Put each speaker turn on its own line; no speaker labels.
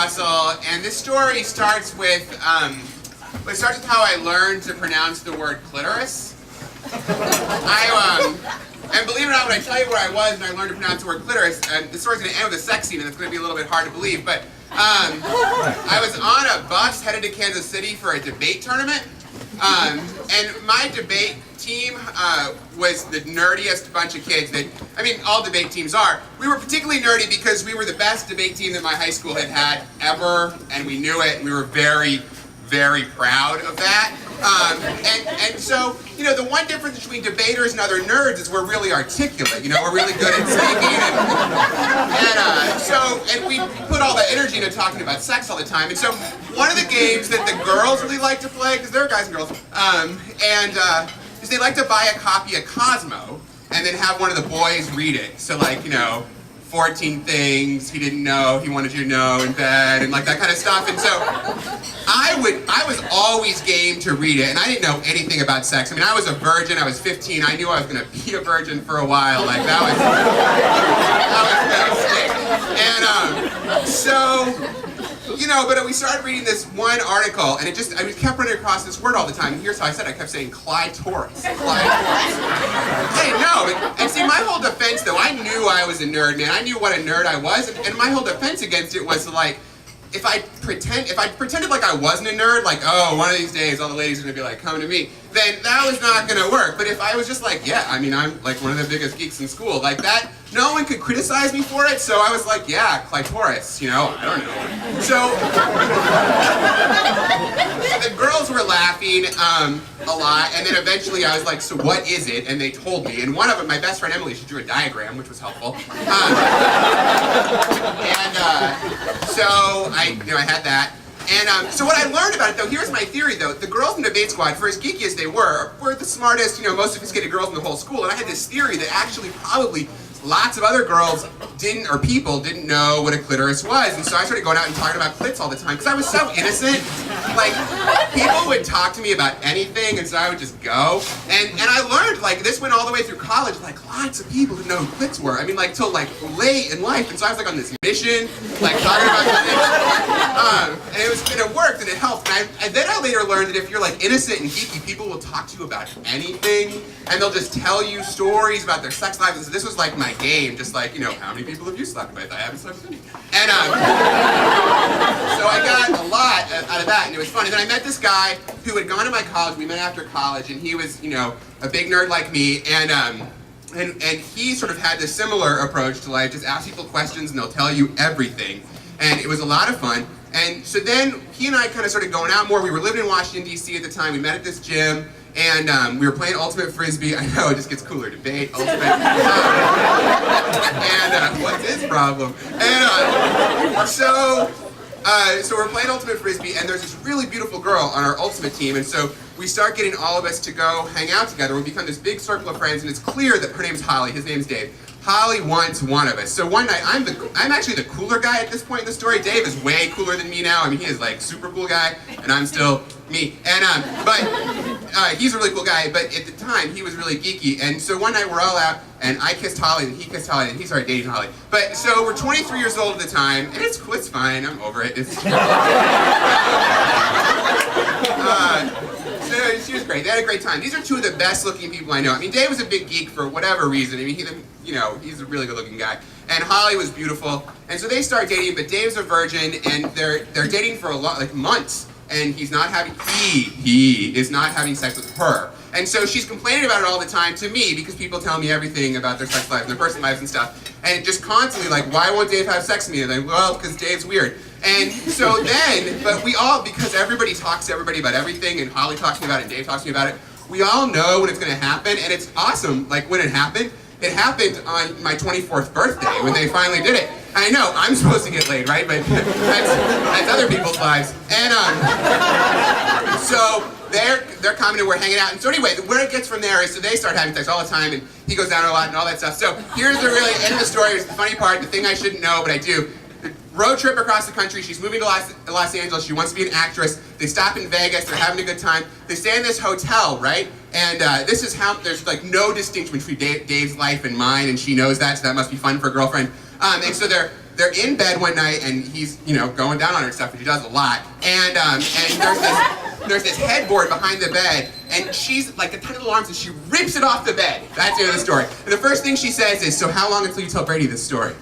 Russell, and this story starts with how I learned to pronounce the word clitoris. And believe it or not, when I tell you where I was and I learned to pronounce the word clitoris, and the story's going to end with a sex scene, and it's going to be a little bit hard to believe, but I was on a bus headed to Kansas City for a debate tournament, and my debate team was the nerdiest bunch of kids that, I mean, all debate teams are. We were particularly nerdy because we were the best debate team that my high school had had ever, and we knew it, and we were very, very proud of that. And so, you know, the one difference between debaters and other nerds is we're really articulate. You know, we're really good at speaking, and we put all that energy into talking about sex all the time. And so, one of the games that the girls really like to play, because there are guys and girls, is they like to buy a copy of Cosmo and then have one of the boys read it. So, like, you know, 14 things he didn't know he wanted you to know in bed, and like that kind of stuff. And so I was always game to read it, and I didn't know anything about sex. I mean, I was a virgin, I was 15, I knew I was gonna be a virgin for a while, like that was so, you know, but we started reading this one article, and I kept running across this word all the time. And here's how I said it. I kept saying clitoris. Clitoris. I didn't know. And see, my whole defense, though, I knew I was a nerd, man. I knew what a nerd I was, and my whole defense against it was like, if I pretended like I wasn't a nerd, like, oh, one of these days all the ladies are gonna be like, come to me, then that was not gonna work. But if I was just like, yeah, I mean, I'm like one of the biggest geeks in school, like that, no one could criticize me for it, so I was like, yeah, clitoris, you know, I don't know. So the girls were laughing a lot, and then eventually I was like, so what is it? And they told me, and one of them, my best friend Emily, she drew a diagram, which was helpful. So I had that. And so what I learned about it, though, here's my theory, though. The girls in the debate squad, for as geeky as they were the smartest, you know, most sophisticated girls in the whole school. And I had this theory that actually probably lots of other girls didn't know what a clitoris was. And so I started going out and talking about clits all the time because I was so innocent. Like, people would talk to me about anything, and so I would just go. And I learned, like, this went all the way through college, like, lots of people didn't know who clits were. I mean, like, till, like, late in life. And so I was, like, on this mission, like, talking about clits. And it worked, and it helped. And then I later learned that if you're, like, innocent and geeky, people will talk to you about anything, and they'll just tell you stories about their sex lives. And so this was, like, my game, just like, you know, how many people have you slept with? I haven't slept with any. And so I got a lot out of that, and it was fun. And then I met this guy who had gone to my college. We met after college, and he was, you know, a big nerd like me, and he sort of had this similar approach to life, just ask people questions and they'll tell you everything. And it was a lot of fun. And so then he and I kind of started going out more. We were living in Washington, D.C. at the time. We met at this gym, and we were playing Ultimate Frisbee. I know, it just gets cooler. Debate, Ultimate. What's his problem? And so we're playing Ultimate Frisbee, and there's this really beautiful girl on our Ultimate team, and so we start getting all of us to go hang out together. We become this big circle of friends, and it's clear that her name's Holly, his name's Dave. Holly wants one of us. So one night, I'm actually the cooler guy at this point in the story. Dave is way cooler than me now. I mean, he is like super cool guy, and I'm still me. And he's a really cool guy, but at the time, he was really geeky. And so one night we're all out, and I kissed Holly, and he kissed Holly, and he started dating Holly. But so we're 23 years old at the time, and it's fine. I'm over it. So she was great. They had a great time. These are two of the best looking people I know. I mean, Dave was a big geek for whatever reason. I mean, he's a really good looking guy. And Holly was beautiful. And so they start dating, but Dave's a virgin, and they're dating for a lot, like months. And he is not having sex with her. And so she's complaining about it all the time to me because people tell me everything about their sex life and their personal lives and stuff. And just constantly like, why won't Dave have sex with me? And I'm like, well, because Dave's weird. And so then, but we all, because everybody talks to everybody about everything, and Holly talks to me about it, and Dave talks to me about it, we all know when it's going to happen, and it's awesome. Like, when it happened on my 24th birthday, when they finally did it. I know, I'm supposed to get laid, right? But that's other people's lives. And so they're coming and we're hanging out. And so anyway, where it gets from there is, so they start having sex all the time, and he goes down a lot and all that stuff. So here's the really end of the story. It's the funny part, the thing I shouldn't know, but I do. Road trip across the country. She's moving to Los Angeles. She wants to be an actress. They stop in Vegas. They're having a good time. They stay in this hotel, right? And this is how there's like no distinction between Dave's life and mine, and she knows that, so that must be fun for a girlfriend. And so they're they're in bed one night, and he's, you know, going down on her and stuff, which he does a lot. And there's this headboard behind the bed, and she's like a ton of alarms, and she rips it off the bed. That's the end of the story. And the first thing she says is, "So how long until you tell Brady this story?"